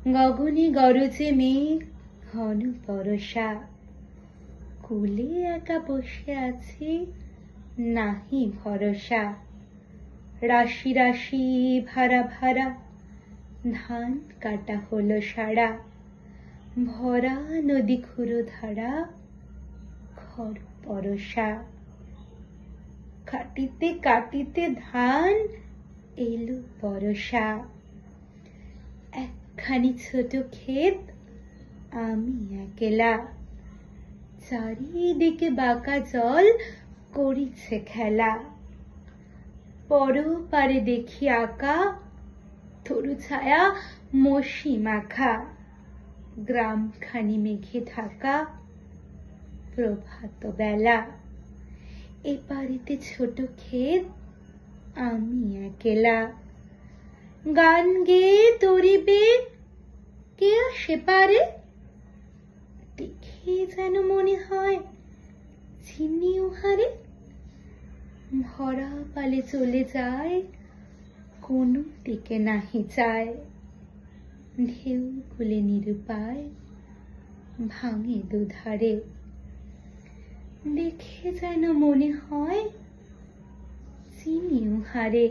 গগনে গরজে মেঘ ঘন বরষা, কুলে একা বসে আছি নাহি ভরসা। রাশি রাশি ভাড়া ভাড়া ধান কাটা হলো সারা, ভরা নদী ক্ষুরধারা খর পরশা। কাটিতে কাটিতে ধান এলো বরষা, একখানি ছোট ক্ষেত আমি একেলা। চারিদিকে বাঁকা জল করিছে খেলা, পরপারে দেখি আঁকা তরু ছায়া মসি মাখা। গ্রামখানি মেঘে ঢাকা প্রভাত বেলা, এপারেতে ছোট ক্ষেত আমি একেলা। গান গেয়ে তরিবে কে সেপারে, দেখে যেন মনে হয় চিনি উহারে। ভরা পালে চলে যায় কোনো দিকে নাহি যায়, ঢেউ খুলে নিরুপায় ভাঙে দুধারে। দেখে যেন মনে হয় চিনি উহারে।